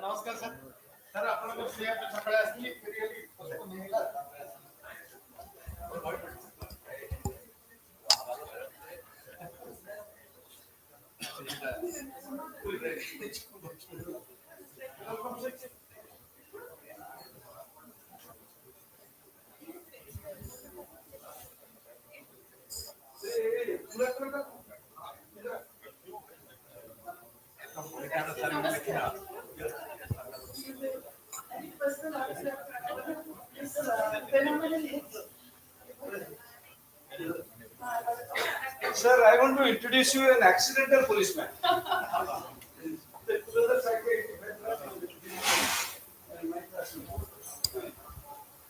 नमस्कार sir sir आपण सकाळी असली Sir, I want to introduce you an accidental policeman.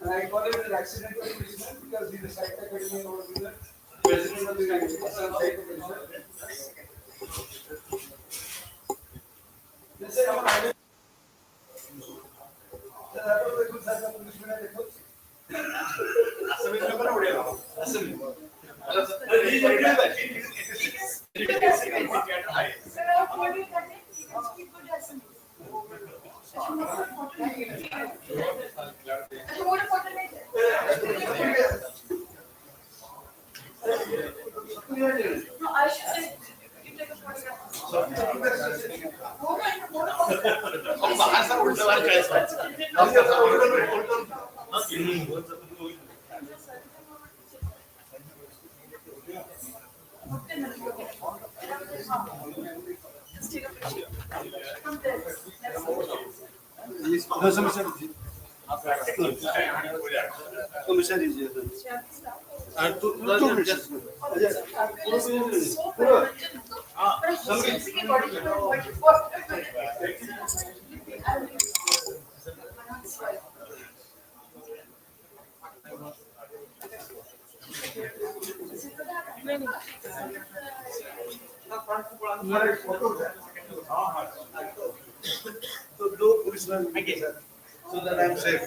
And I call him an accidental policeman because he is a site academy over the president of the site academy. They say, so that I am safe.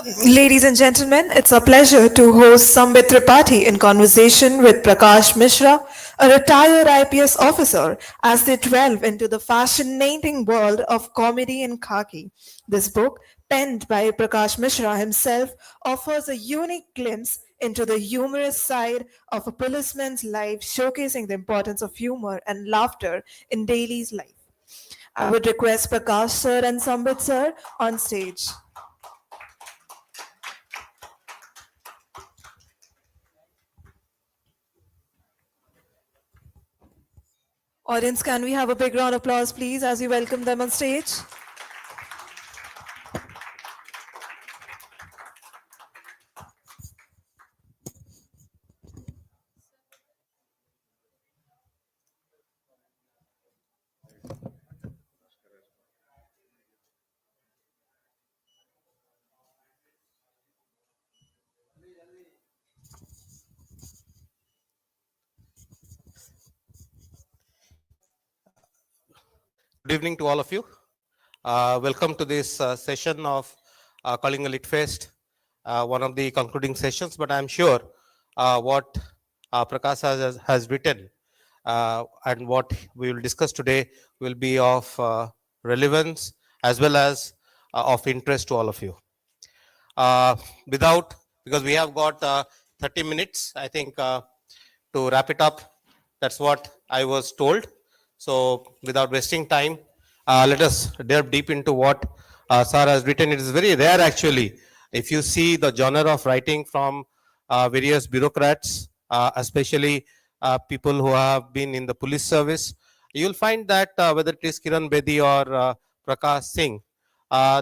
Ladies and gentlemen, it's a pleasure to host Sambit Tripathy in conversation with Prakash Mishra, a retired IPS officer, as they delve into the fascinating world of comedy in Khakee. This book, penned by Prakash Mishra himself, offers a unique glimpse into the humorous side of a policeman's life, showcasing the importance of humor and laughter in daily life. I would request Prakash sir and Sambit sir on stage. Audience, can we have a big round of applause, please, as we welcome them on stage? Good evening to all of you. Welcome to this session of Calling a Lit Fest, one of the concluding sessions. But I'm sure what Prakash has written and what we will discuss today will be of relevance as well as of interest to all of you. Uh, without, because we have got 30 minutes, I think, to wrap it up. That's what I was told. So, without wasting time, let us delve deep into what Sir has written. It is very rare, actually, if you see the genre of writing from various bureaucrats, especially people who have been in the police service. You'll find that whether it is Kiran Bedi or Prakash Singh,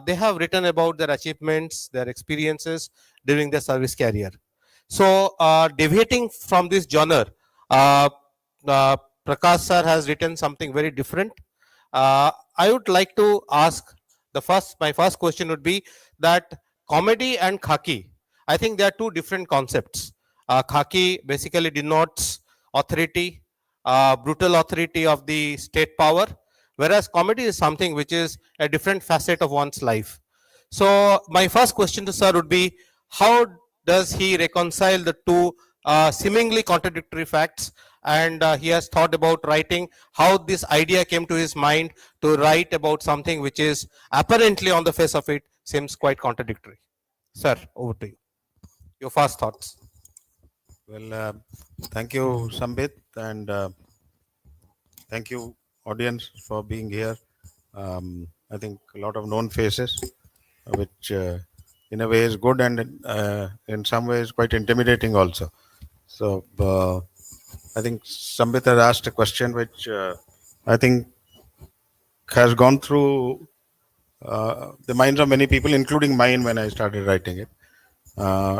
they have written about their achievements, their experiences during their service career. So, deviating from this genre, uh, uh, Prakash sir has written something very different. I would like to ask my first question would be that comedy and khaki, I think they are two different concepts. Khaki basically denotes authority, brutal authority of the state power, whereas comedy is something which is a different facet of one's life. So, my first question to sir would be, how does he reconcile the two seemingly contradictory facts? And he has thought about writing, how this idea came to his mind to write about something which is apparently on the face of it seems quite contradictory. Sir, over to you. Your first thoughts. Well, thank you, Sambit, and thank you, audience, for being here. I think a lot of known faces, which in a way is good and in some ways quite intimidating also. So I think Sambit has asked a question which I think has gone through the minds of many people, including mine when I started writing it.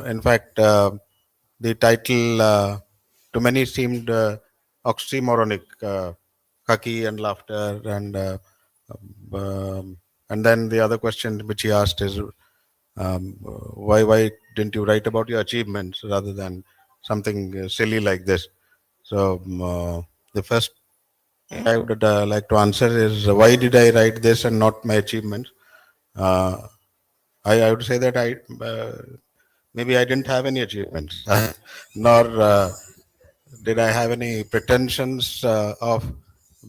In fact, the title to many seemed oxymoronic, Khakee and laughter, and then the other question which he asked is, why didn't you write about your achievements rather than something silly like this? So the first I would like to answer is, why did I write this and not my achievements? Uh, I would say that maybe I didn't have any achievements, nor did I have any pretensions of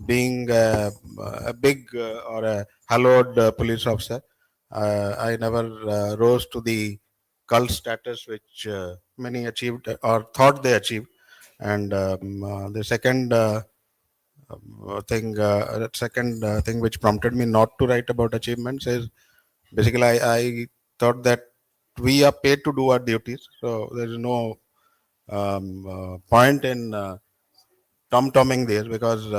being a big or a hallowed police officer. I never rose to the cult status which many achieved or thought they achieved. And the second thing which prompted me not to write about achievements is basically I thought that we are paid to do our duties, so there is no point in tom-tomming this, because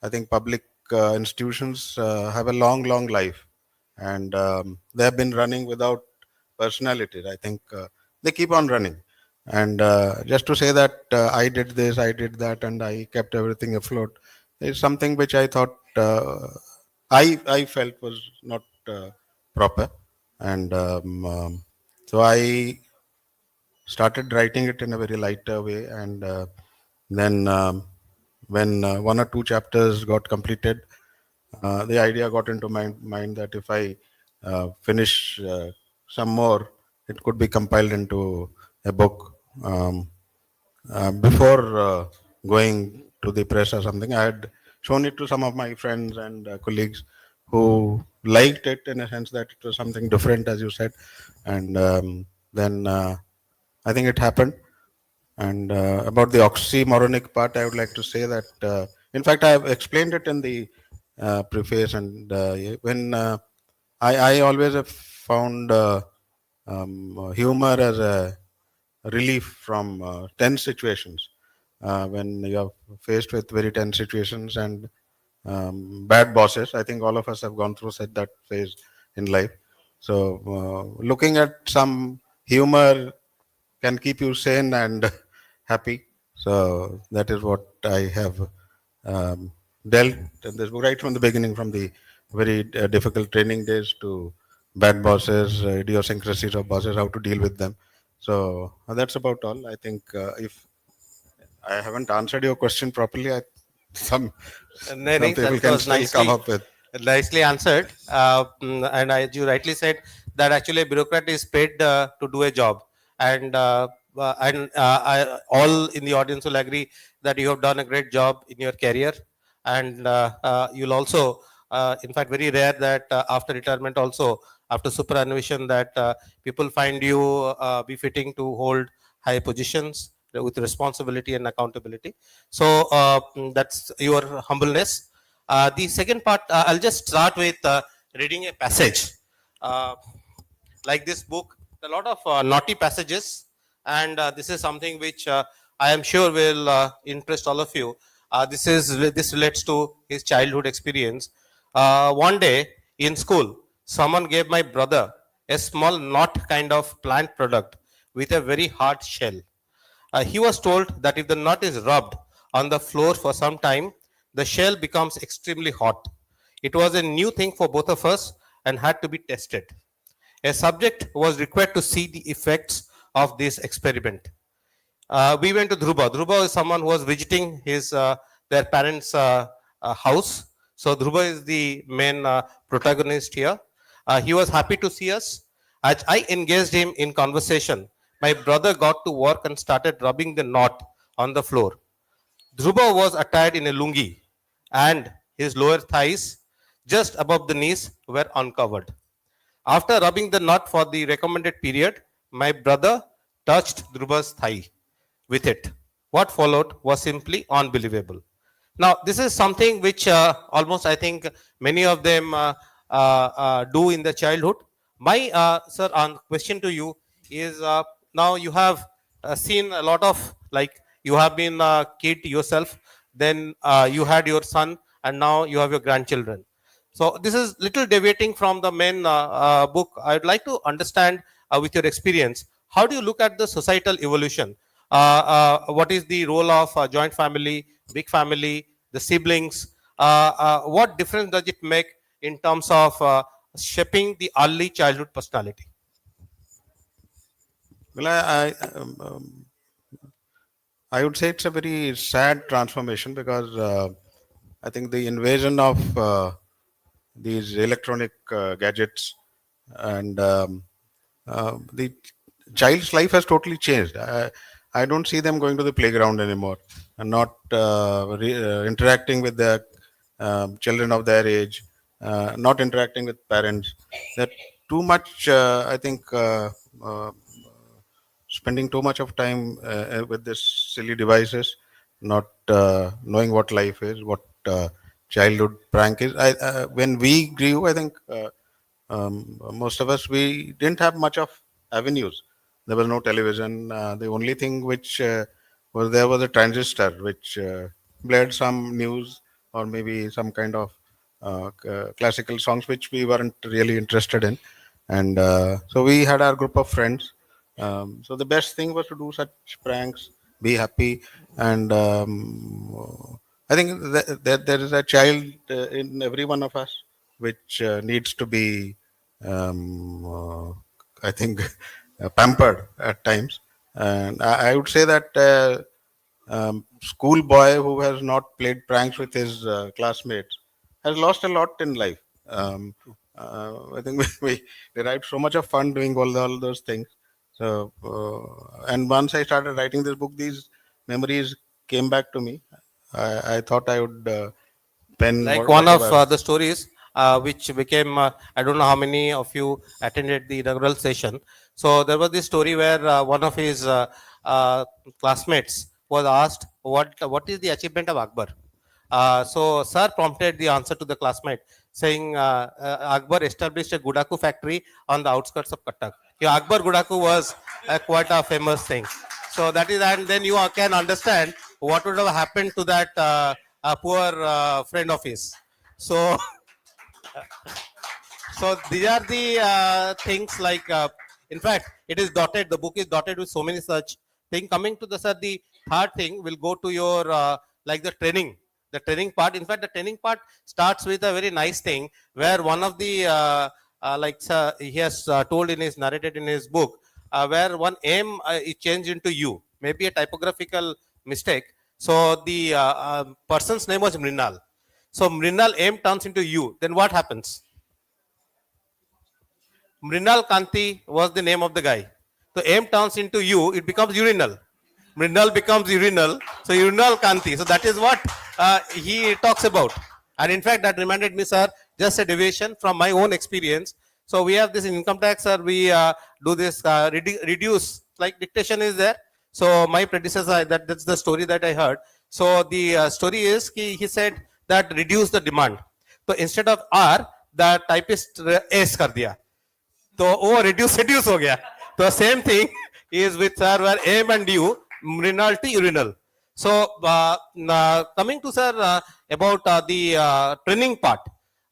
I think public institutions have a long life, and they have been running without personalities. I think they keep on running, and just to say that I did this, I did that, and I kept everything afloat is something which I thought I felt was not proper, and so I started writing it in a very lighter way, and then when one or two chapters got completed, the idea got into my mind that if I finish some more, it could be compiled into a book. Before going to the press or something, I had shown it to some of my friends and colleagues who liked it in a sense that it was something different, as you said. And then I think it happened. And about the oxymoronic part, I would like to say that, in fact, I have explained it in the preface. And when I always have found humor as a relief from tense situations. When you are faced with very tense situations and bad bosses, I think all of us have gone through such that phase in life. So, looking at some humor can keep you sane and happy. So that is what I have dealt in this book right from the beginning, from the very difficult training days to bad bosses, idiosyncrasies of bosses, how to deal with them. So that's about all. I think if I haven't answered your question properly, some some people That can was still come up with. nicely answered. And as you rightly said, that actually a bureaucrat is paid to do a job, and all in the audience will agree that you have done a great job in your career, and you'll also, in fact, very rare that after retirement, also after superannuation, that people find you befitting to hold high positions with responsibility and accountability. So that's your humbleness. The second part, I'll just start with reading a passage. Uh, like this book, a lot of naughty passages, and this is something which I am sure will interest all of you. This relates to his childhood experience. One day in school, someone gave my brother a small knot kind of plant product with a very hard shell. He was told that if the nut is rubbed on the floor for some time, the shell becomes extremely hot. It was a new thing for both of us and had to be tested. A subject was required to see the effects of this experiment. We went to Dhruba. Dhruba is someone who was visiting his their parents' house. So Dhruba is the main protagonist here. He was happy to see us. As I engaged him in conversation, my brother got to work and started rubbing the knot on the floor. Dhruba was attired in a lungi, and his lower thighs, just above the knees, were uncovered. After rubbing the knot for the recommended period, my brother touched Dhruba's thigh with it. What followed was simply unbelievable. Now, this is something which almost I think many of them do in their childhood. My sir, question to you is, now you have seen a lot of, like, you have been a kid yourself, then you had your son, and now you have your grandchildren. So this is little deviating from the main book. I'd like to understand with your experience, how do you look at the societal evolution? What is the role of joint family, big family, the siblings? What difference does it make in terms of shaping the early childhood personality? Well, I would say it's a very sad transformation because I think the invasion of these electronic gadgets and the child's life has totally changed. I don't see them going to the playground anymore and not interacting with the children of their age, not interacting with parents. That too much, I think, spending too much of time with this silly devices, not knowing what life is, what childhood prank is. When we grew, I think most of us, we didn't have much of avenues. There was no television. The only thing which was there was a transistor, which played some news or maybe some kind of classical songs which we weren't really interested in. And so we had our group of friends. So the best thing was to do such pranks, be happy, and I think that there is a child in every one of us which needs to be, I think, pampered at times. And I would say that school boy who has not played pranks with his classmates has lost a lot in life. I think we derived so much of fun doing all those things. So, and once I started writing this book, these memories came back to me. I thought I would pen Like one of whatever. the stories which became, I don't know how many of you attended the inaugural session. So there was this story where one of his uh, classmates was asked, what is the achievement of Akbar? So sir prompted the answer to the classmate, saying Akbar established a Gudaku factory on the outskirts of Cuttack. Yeah, Akbar Gudaku was quite a famous thing. So that is, and then you can understand what would have happened to that poor friend of his. So, so these are the things like, in fact, it is dotted. The book is dotted with so many such things. Coming to the sir, the third thing will go to your like the training. The training part. In fact, the training part starts with a very nice thing where one of the like he has told in his narrated in his book where one M is changed into U, maybe a typographical mistake. So the person's name was Mrinal. So Mrinal M turns into U. Then what happens? Mrinal Kanti was the name of the guy. So M turns into U, it becomes urinal. Mrinal becomes urinal, so urinal Kanti. So that is what he talks about. And in fact, that reminded me, sir, just a deviation from my own experience. So we have this income tax, sir. We do this reduce, like dictation is there. So my predecessor, that's the story that I heard. So the story is he said that reduce the demand. So instead of R, the typist S kar diya. तो वो reduce हो गया. तो same thing is with sir where M and U, mrinal to urinal. So coming to sir about the training part.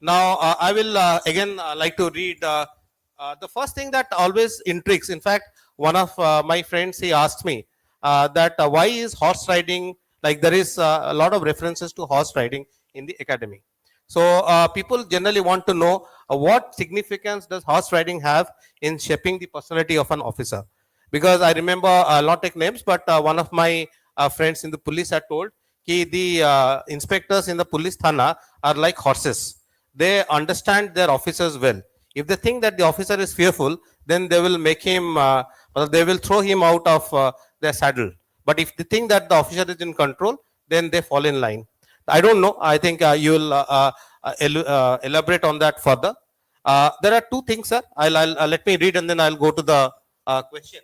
Now I will again like to read the first thing that always intrigues. In fact, one of my friends, he asked me that why is horse riding, like there is a lot of references to horse riding in the academy. So people generally want to know what significance does horse riding have in shaping the personality of an officer. Because I remember, I'll not take names, but one of my friends in the police had told that the inspectors in the police thana are like horses. They understand their officers well. If they think that the officer is fearful, then they will make him, or they will throw him out of their saddle. But if they think that the officer is in control, then they fall in line. I don't know. I think you will elaborate on that further. There are two things, sir. I'll let me read and then I'll go to the question.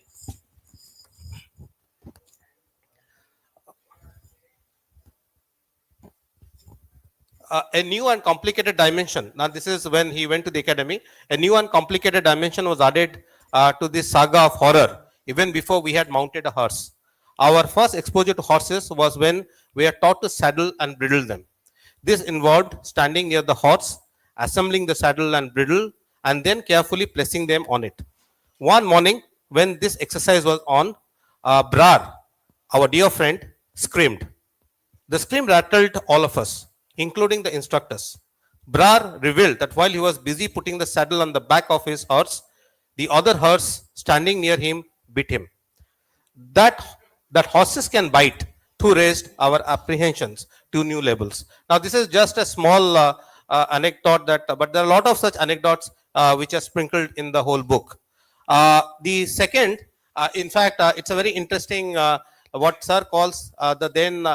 A new and complicated dimension. Now, this is when he went to the academy. A new and complicated dimension was added to this saga of horror, even before we had mounted a horse. Our first exposure to horses was when we were taught to saddle and bridle them. This involved standing near the horse, assembling the saddle and bridle, and then carefully placing them on it. One morning, when this exercise was on, Brar, our dear friend, screamed. The scream rattled all of us, including the instructors. Brar revealed that while he was busy putting the saddle on the back of his horse, the other horse standing near him bit him. That, that horses can bite too raised our apprehensions to new levels. Now, this is just a small anecdote that, but there are a lot of such anecdotes which are sprinkled in the whole book. The second, in fact, it's a very interesting what sir calls the then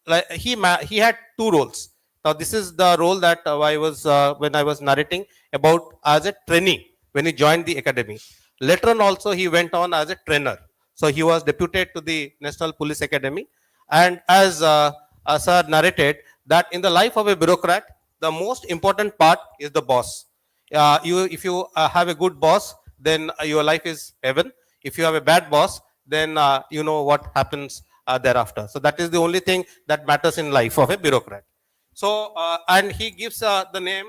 like he had two roles. Now this is the role that I was when I was narrating about as a trainee when he joined the academy. Later on also he went on as a trainer. So he was deputed to the National Police Academy, and as sir narrated that in the life of a bureaucrat, the most important part is the boss. If you have a good boss, then your life is heaven. If you have a bad boss, then you know what happens thereafter. So that is the only thing that matters in life of a bureaucrat. So and he gives the name.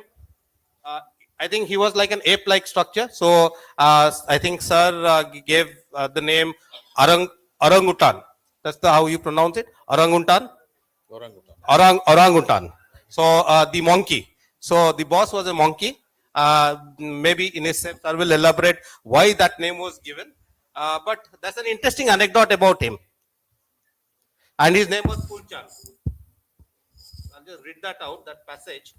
I think he was like an ape-like structure. So I think sir gave the name orangutan. That's how you pronounce it. Orangutan. Orangutan. So the monkey. So the boss was a monkey. Maybe in his sense, I will elaborate why that name was given. But that's an interesting anecdote about him. And his name was Kulchan. I'll just read that out, that passage.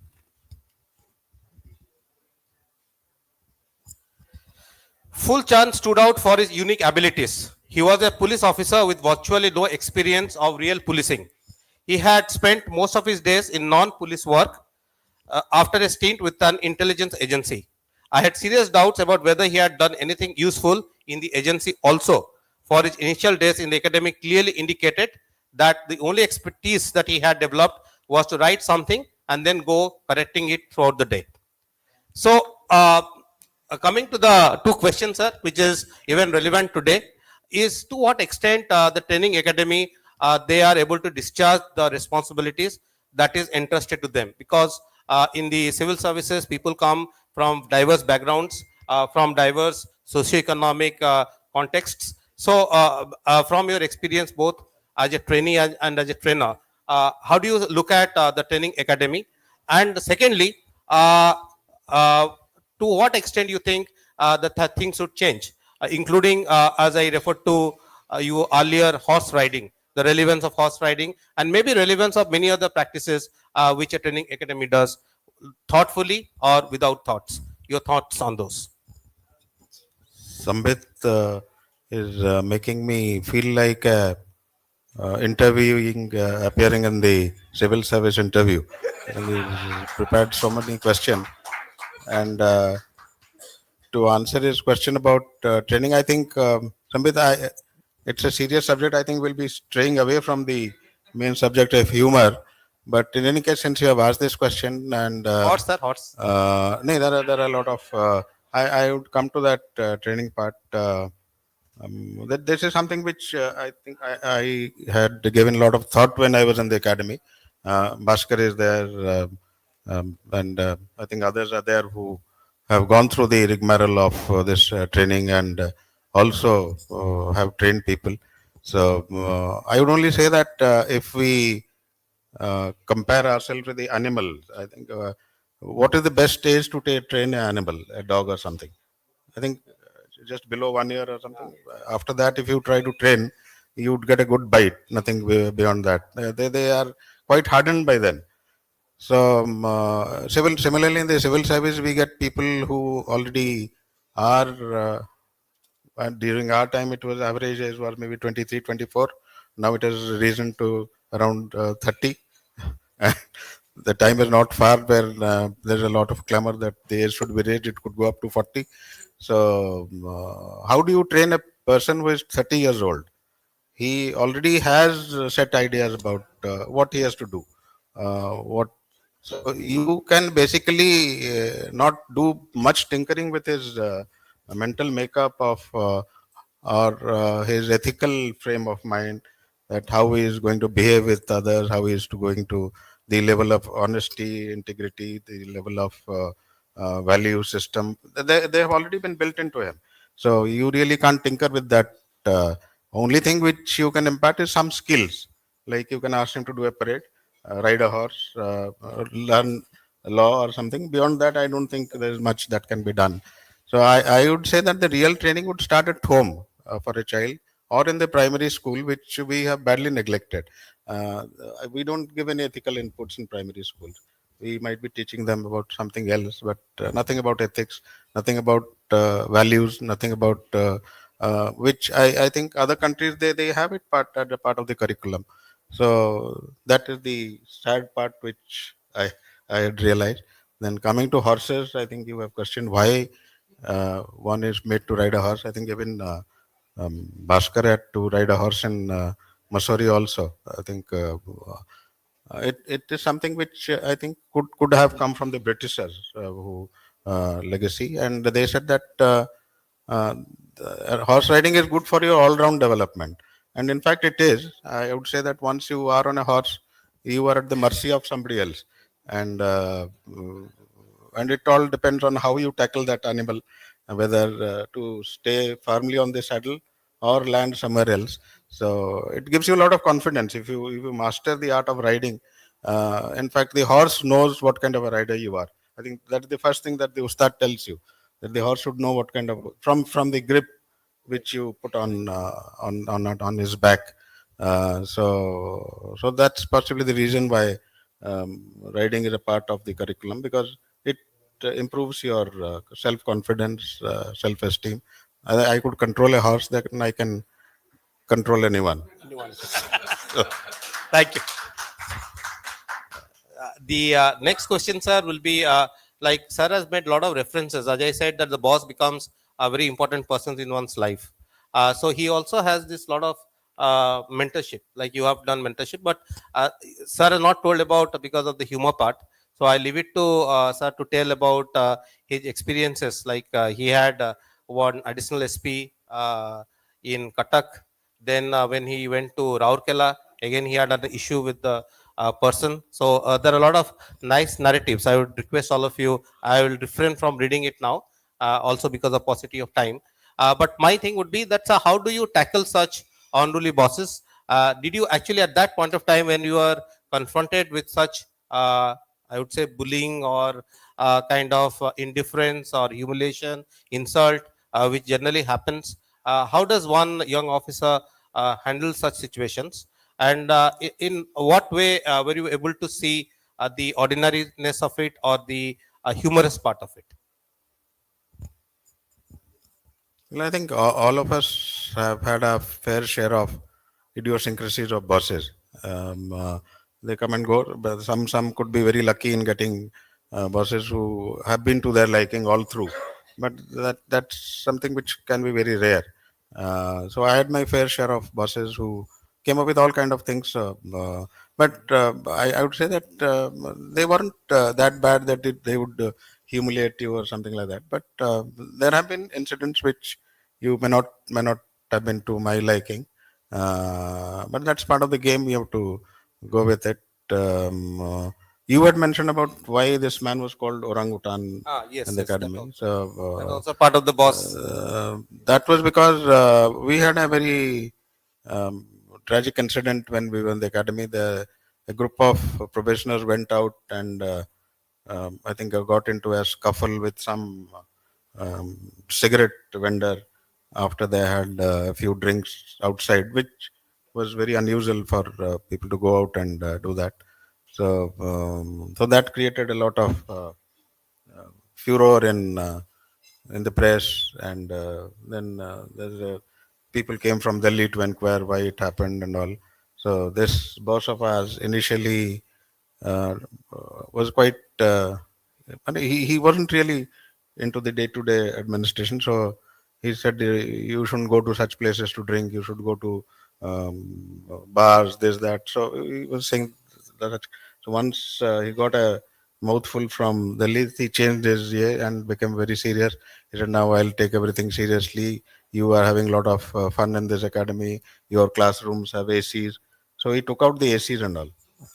Full Chand stood out for his unique abilities. He was a police officer with virtually no experience of real policing. He had spent most of his days in non-police work after a stint with an intelligence agency. I had serious doubts about whether he had done anything useful in the agency also. For his initial days in the academy clearly indicated that the only expertise that he had developed was to write something and then go correcting it throughout the day. So, coming to the two questions, sir, which is even relevant today, is to what extent the training academy they are able to discharge the responsibilities that is entrusted to them, because in the civil services people come from diverse backgrounds, from diverse socioeconomic contexts. So, from your experience, both as a trainee and as a trainer, how do you look at the training academy? And secondly, uh, to what extent you think that things should change, including, as I referred to you earlier, horse riding, the relevance of horse riding, and maybe relevance of many other practices which a training academy does, thoughtfully or without thoughts. Your thoughts on those? Sambit is making me feel like interviewing, appearing in the civil service interview. I think he's prepared so many questions. And to answer his question about training, I think, Sambit, it's a serious subject. I think we'll be straying away from the main subject of humor. But in any case, since you have asked this question, and Horse, sir, horse. no, there are a lot of. I would come to that training part. That this is something which I think I had given a lot of thought when I was in the academy. Bhaskar is there, and I think others are there who have gone through the rigmarole of this training and also have trained people. So I would only say that if we compare ourselves with the animals, I think what is the best stage to train an animal, a dog or something? I think just below 1 year or something. After that, if you try to train, you would get a good bite. Nothing beyond that. They are quite hardened by then. So similarly in the civil service, we get people who already are. And during our time, it was average age was maybe 23, 24. Now it has risen to around 30. The time is not far where there's a lot of clamor that the age should be raised. It could go up to 40. So, how do you train a person who is 30 years old? He already has set ideas about what he has to do. What so you can basically not do much tinkering with his mental makeup of or his ethical frame of mind, that how he is going to behave with others, how he is going to the level of honesty, integrity, the level of value system. They have already been built into him. So you really can't tinker with that. Only thing which you can impart is some skills. Like you can ask him to do a parade, ride a horse, learn law or something. Beyond that, I don't think there is much that can be done. So I would say that the real training would start at home for a child or in the primary school, which we have badly neglected. We don't give any ethical inputs in primary schools. We might be teaching them about something else, but nothing about ethics, nothing about values, nothing about which I think other countries they have it as a part of the curriculum. So that is the sad part which I had realized. Then coming to horses, I think you have questioned why one is made to ride a horse. I think even Bhaskar had to ride a horse in Missouri also. I think it is something which I think could have come from the Britishers who legacy, and they said that horse riding is good for your all-round development, and in fact it is. I would say that once you are on a horse, you are at the mercy of somebody else, and it all depends on how you tackle that animal, whether to stay firmly on the saddle or land somewhere else. So it gives you a lot of confidence if you master the art of riding. In fact, the horse knows what kind of a rider you are. I think that's the first thing that the ustad tells you, that the horse should know what kind of from the grip which you put on his back. So that's possibly the reason why riding is a part of the curriculum, because it improves your self confidence, self esteem, I could control a horse, then I can control anyone. Thank you. The next question, sir, will be like sir has made a lot of references. Ajay said that the boss becomes a very important person in one's life. So he also has this lot of mentorship, like you have done mentorship, but sir has not told about because of the humor part. So I leave it to sir to tell about his experiences. Like he had one additional SP in Katak. Then when he went to Raurkela, again he had an issue with the person. So there are a lot of nice narratives. I would request all of you. I will refrain from reading it now, also because of paucity of time. But my thing would be that how do you tackle such unruly bosses? Did you actually at that point of time when you are confronted with such, I would say, bullying or kind of indifference or humiliation, insult, which generally happens? How does one young officer handle such situations? And in what way were you able to see the ordinariness of it or the humorous part of it? Well, I think all of us have had a fair share of idiosyncrasies of bosses. They come and go, but some could be very lucky in getting bosses who have been to their liking all through. But that's something which can be very rare. So I had my fair share of bosses who came up with all kind of things. But I would say that they weren't that bad that they would humiliate you or something like that. But there have been incidents which you may not have been to my liking, but that's part of the game. You have to go with it. You had mentioned about why this man was called orangutan Yes, in the yes, that academy. also. That So also part of the boss. that was because we had a very tragic incident when we were in the academy. A group of probationers went out and I think I got into a scuffle with some cigarette vendor after they had a few drinks outside, which was very unusual for people to go out and do that. So that created a lot of furor in the press, and then people came from Delhi to inquire why it happened and all. So this boss of ours initially uh, was quite. And he wasn't really into the day-to-day administration. So he said, "You shouldn't go to such places to drink. You should go to bars, this, that." So he was saying that. So once he got a mouthful from the list, he changed his year and became very serious. He said, "Now I'll take everything seriously. You are having a lot of fun in this academy. Your classrooms have ACs." So he took out the ACs and all,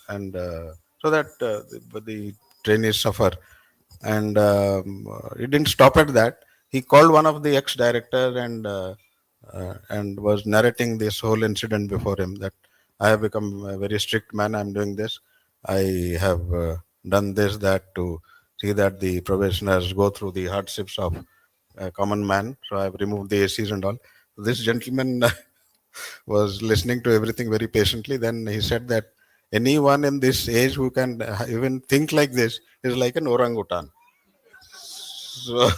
and so that the trainees suffer. And he didn't stop at that. He called one of the ex-director and was narrating this whole incident before him, that I have become a very strict man. I'm doing this. I have done this, that, to see that the probationers go through the hardships of a common man. So I've removed the ACs and all. This gentleman was listening to everything very patiently. Then he said that anyone in this age who can even think like this is like an orangutan. So,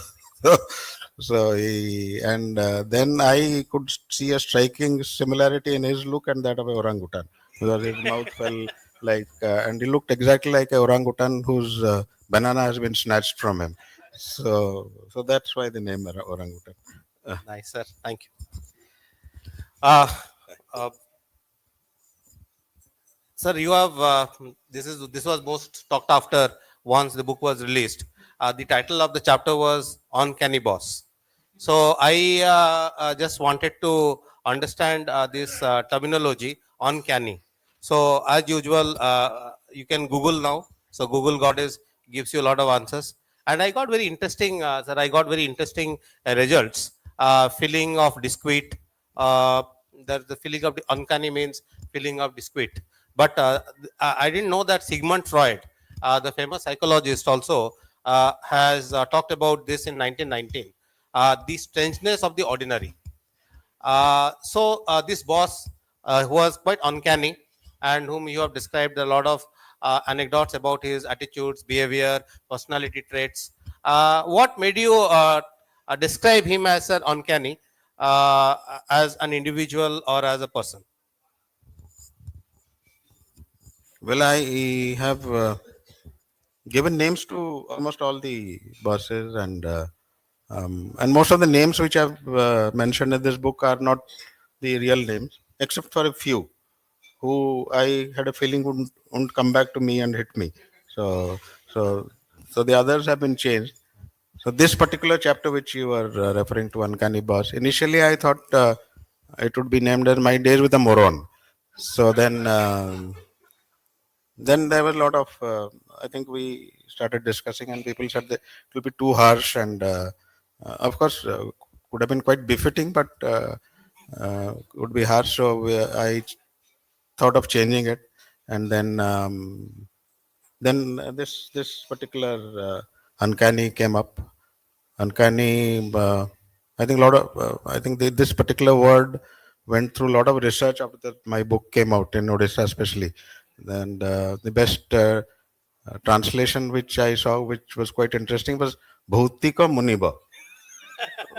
so he, and then I could see a striking similarity in his look and that of a orangutan, because his mouth fell like, and he looked exactly like a orangutan whose banana has been snatched from him. So that's why the name orangutan. Nice, sir. Thank you. Uh, uh, Sir, you have this was most talked after once the book was released. The title of the chapter was Uncanny Boss. So I just wanted to understand this terminology, uncanny. So as usual, you can Google now. So Google gives you a lot of answers, and I got very interesting. Sir, I got very interesting results. Feeling of discrete. Uh, the feeling of the uncanny means feeling of discrete. But I didn't know that Sigmund Freud, the famous psychologist, also has talked about this in 1919. The strangeness of the ordinary. So this boss, who was quite uncanny, and whom you have described a lot of anecdotes about his attitudes, behavior, personality traits. What made you describe him as an uncanny, as an individual or as a person? Well, I have given names to almost all the bosses, and most of the names which I've mentioned in this book are not the real names, except for a few who I had a feeling wouldn't come back to me and hit me. So, so, so the others have been changed. So this particular chapter which you were referring to, Uncanny Boss, initially I thought it would be named as My Days with a Moron. So then there was a lot of, I think we started discussing and people said that it will be too harsh and of course could have been quite befitting, but would be harsh. So I thought of changing it, and then this particular uncanny came up. Uncanny, I think a lot of I think this particular word went through a lot of research after that my book came out in Odisha, especially. And the best translation which I saw, which was quite interesting, was Bhautika Muniba.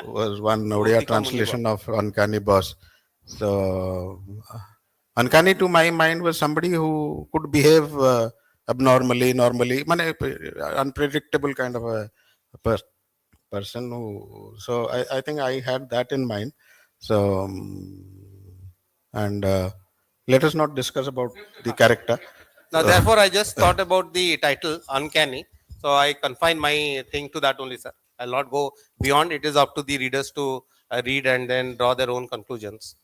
Was one Odia Bhautika translation of uncanny boss. So uncanny to my mind was somebody who could behave abnormally, normally, unpredictable kind of a person who. So I think I had that in mind. So and let us not discuss about the character. Now, therefore, I just thought about the title, Uncanny. So I confine my thing to that only, sir. I'll not go beyond. It is up to the readers to read and then draw their own conclusions.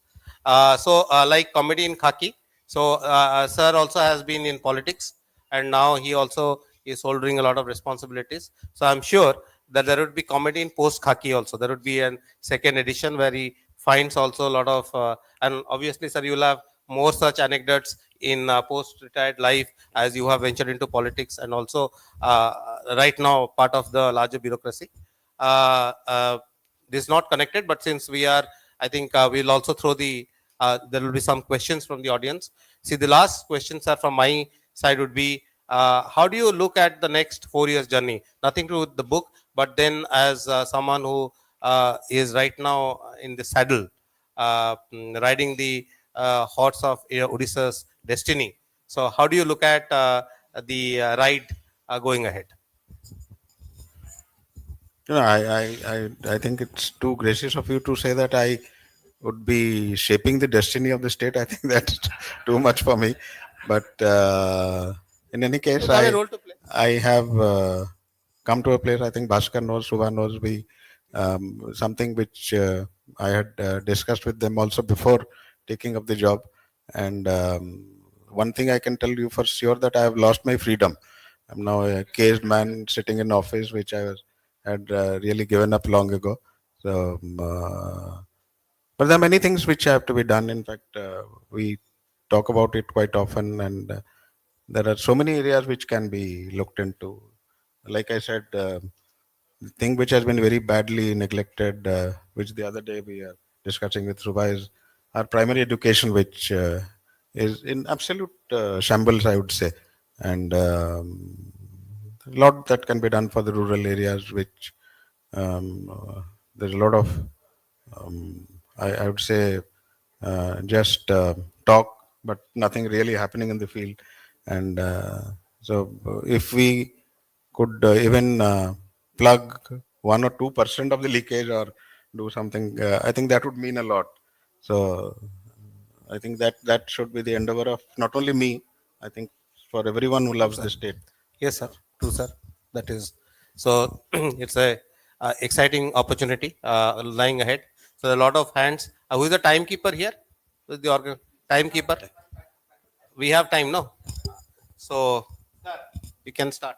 Like comedy in Khakee. So, sir also has been in politics, and now he also is holding a lot of responsibilities. So, I'm sure that there would be comedy in post Khakee also. There would be a second edition where he finds also a lot of, and obviously, sir, you will have more such anecdotes in post-retired life as you have ventured into politics and also right now part of the larger bureaucracy. This is not connected, but since we are, I think we'll also throw there will be some questions from the audience. See, the last questions are from my side would be, how do you look at the next 4 years journey? Nothing to do with the book, but then as someone who is right now in the saddle, riding the horse of Odisha's destiny. So, how do you look at the ride going ahead? I think it's too gracious of you to say that I would be shaping the destiny of the state. I think that's too much for me. But in any case, You have a role to play. I have come to a place. I think Bhaskar knows, Subha knows, something which I had discussed with them also before taking up the job. And one thing I can tell you for sure, that I have lost my freedom. I'm now a caged man sitting in office, which had really given up long ago. So, but there are many things which have to be done. In fact, we talk about it quite often, and there are so many areas which can be looked into. Like I said, the thing which has been very badly neglected, which the other day we are discussing with Subha, is our primary education, which is in absolute shambles, I would say. And a lot that can be done for the rural areas, which there's a lot of, I would say, just talk, but nothing really happening in the field. And if we could even plug 1 or 2% of the leakage or do something, I think that would mean a lot. So I think that should be the endeavor of not only me, I think for everyone who loves the state. Yes, sir. True, sir. That is so. It's a exciting opportunity lying ahead. So a lot of hands. Who is the timekeeper here? Who is the timekeeper? We have time, no? So you can start.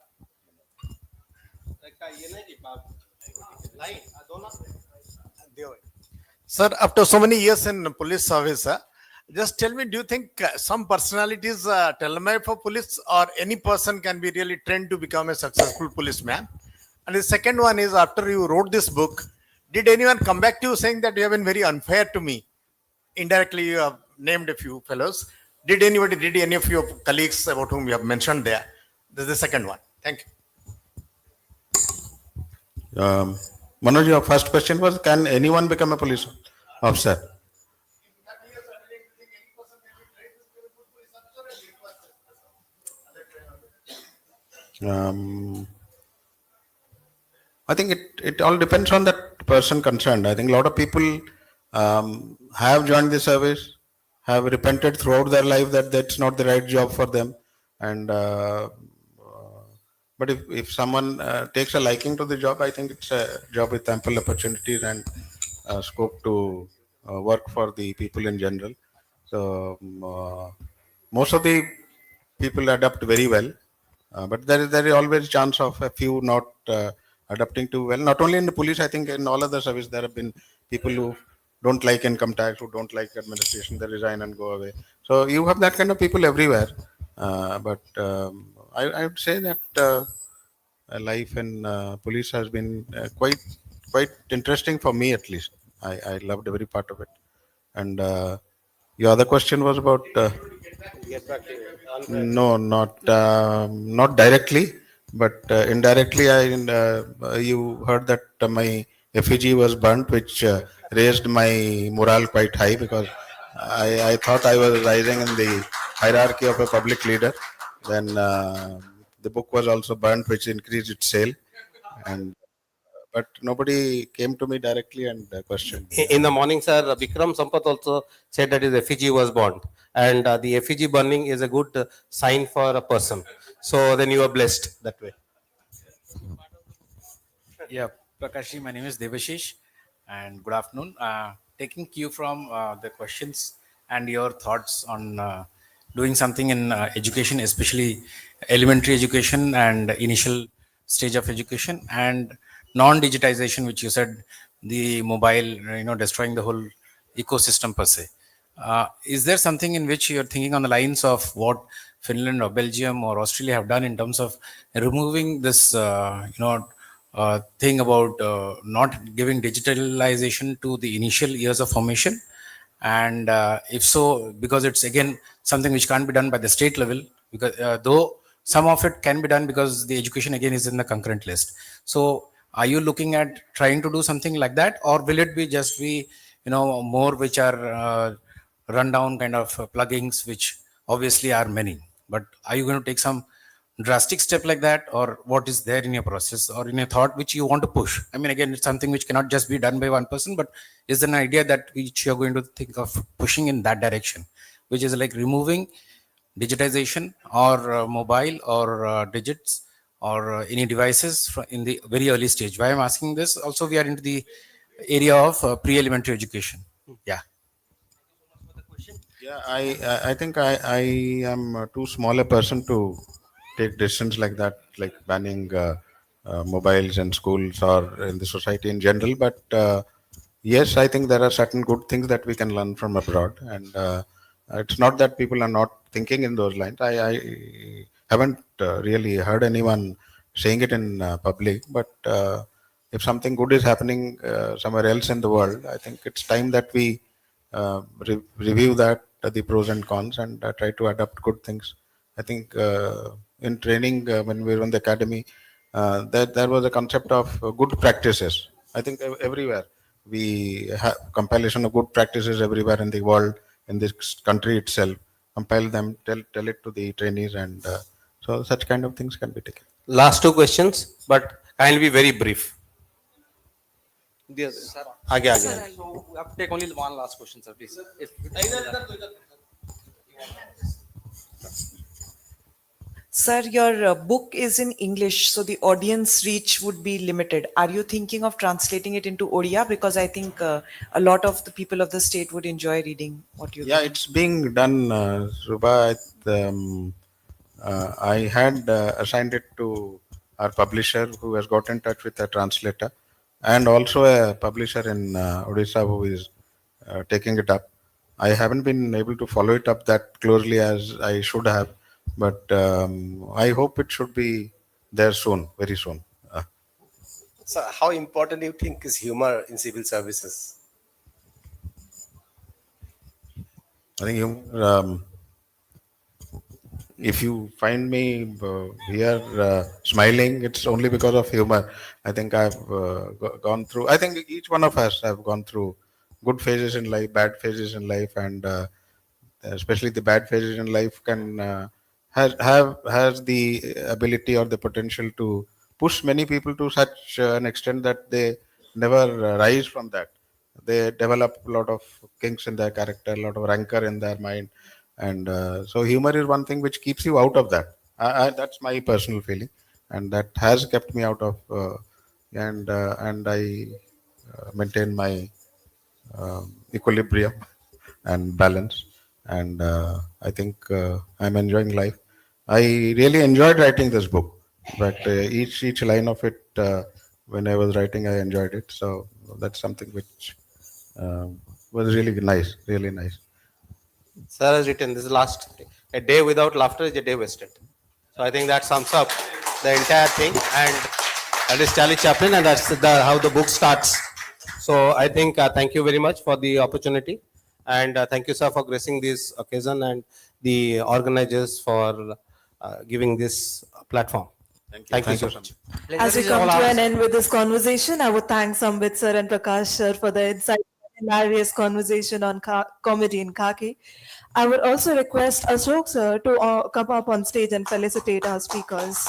Sir, after so many years in police service, just tell me, do you think some personalities tailor-made for police, or any person can be really trained to become a successful policeman? And the second one is, after you wrote this book, did anyone come back to you saying that you have been very unfair to me? Indirectly, you have named a few fellows. Did any of your colleagues about whom you have mentioned there? This is the second one. Thank you. Manoj, your first question was, can anyone become a police officer? I think it all depends on that person concerned. I think a lot of people have joined the service, have repented throughout their life that that's not the right job for them. And but if someone takes a liking to the job, I think it's a job with ample opportunities and scope to work for the people in general. So most of the people adapt very well, but there is always chance of a few not adapting too well. Not only in the police, I think in all other service there have been people who don't like income tax, who don't like administration, they resign and go away. So you have that kind of people everywhere. But I would say that life in police has been quite interesting for me at least. I loved every part of it. And your other question was about. No, not directly, but indirectly. You heard that my effigy was burnt, which raised my morale quite high because I thought I was rising in the hierarchy of a public leader. Then the book was also burnt, which increased its sale, and but nobody came to me directly and questioned me. In the morning, sir, Vikram Sampath also said that his effigy was burned. And the effigy burning is a good sign for a person. So then you are blessed that way. Yeah, Prakash, my name is Devashish, and good afternoon. Taking cue from the questions and your thoughts on doing something in education, especially elementary education and initial stage of education, and non-digitization, which you said the mobile, destroying the whole ecosystem per se. Is there something in which you're thinking on the lines of what Finland or Belgium or Australia have done in terms of removing this, thing about not giving digitalization to the initial years of formation? And if so, because it's again something which can't be done by the state level, because though some of it can be done because the education again is in the concurrent list. So are you looking at trying to do something like that, or will it be just be more which are rundown kind of plugins, which obviously are many, but are you going to take some drastic step like that, or what is there in your process or in your thought which you want to push? I mean, again, it's something which cannot just be done by one person, but is there an idea that which you're going to think of pushing in that direction, which is like removing digitization or mobile or digits or any devices in the very early stage? Why I'm asking this, also we are into the area of pre-elementary education. Yeah. Yeah, I think I am too small a person to take decisions like that, like banning mobiles in schools or in the society in general. But yes, I think there are certain good things that we can learn from abroad, and it's not that people are not thinking in those lines. I haven't really heard anyone saying it in public, but if something good is happening somewhere else in the world, I think it's time that we review that, the pros and cons, and try to adapt good things. I think in training, when we were in the academy, there was a concept of good practices. I think everywhere we have compilation of good practices everywhere in the world, in this country itself. Compile them, tell it to the trainees, and so such kind of things can be taken. Last two questions, but kindly be very brief. Sir, आगे आगे. So we have to take only one last question, sir, please. Sir, your book is in English, so the audience reach would be limited. Are you thinking of translating it into Odia? Because I think a lot of the people of the state would enjoy reading what you. Yeah, it's being done, Subha. I had assigned it to our publisher, who has got in touch with a translator, and also a publisher in Odisha who is taking it up. I haven't been able to follow it up that closely as I should have, but I hope it should be there soon, very soon. So, how important do you think is humor in civil services? I think if you find me here smiling, it's only because of humor. I think I've gone through. I think each one of us have gone through good phases in life, bad phases in life, and especially the bad phases in life can has the ability or the potential to push many people to such an extent that they never rise from that. They develop a lot of kinks in their character, a lot of rancor in their mind, and so humor is one thing which keeps you out of that. That's my personal feeling, and that has kept me out of and I maintain my equilibrium and balance. And I think I'm enjoying life. I really enjoyed writing this book. In fact, each line of it, when I was writing, I enjoyed it. So that's something which was really nice, really nice. Sir has written this is last a day without laughter is a day wasted. So I think that sums up the entire thing, and that is Charlie Chaplin, and that's how the book starts. So I think thank you very much for the opportunity, and thank you, sir, for gracing this occasion, and the organizers for giving this platform. Thank you so much. As we come to an end with this conversation, I would thank Sambit sir and Prakash sir for the insightful and hilarious conversation on comedy in Khakee. I would also request Ashok sir to come up on stage and felicitate our speakers.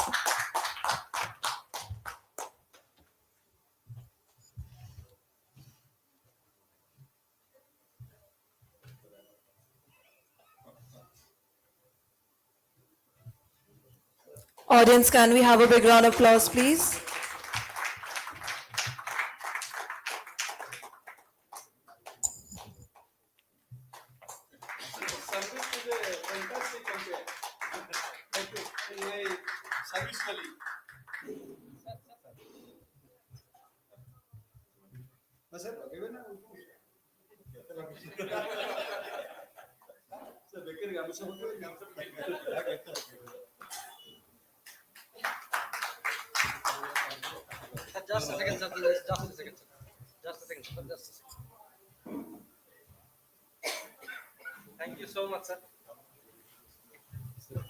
Audience, can we have a big round of applause, please? Sambit is a fantastic campaign. Service colleague. Sir, okay, na? Sir, bekar gamusa mo. Just a second, sir. Please. Just a second, sir. Just a second, sir. Just a second. Thank you so much, sir. Sir,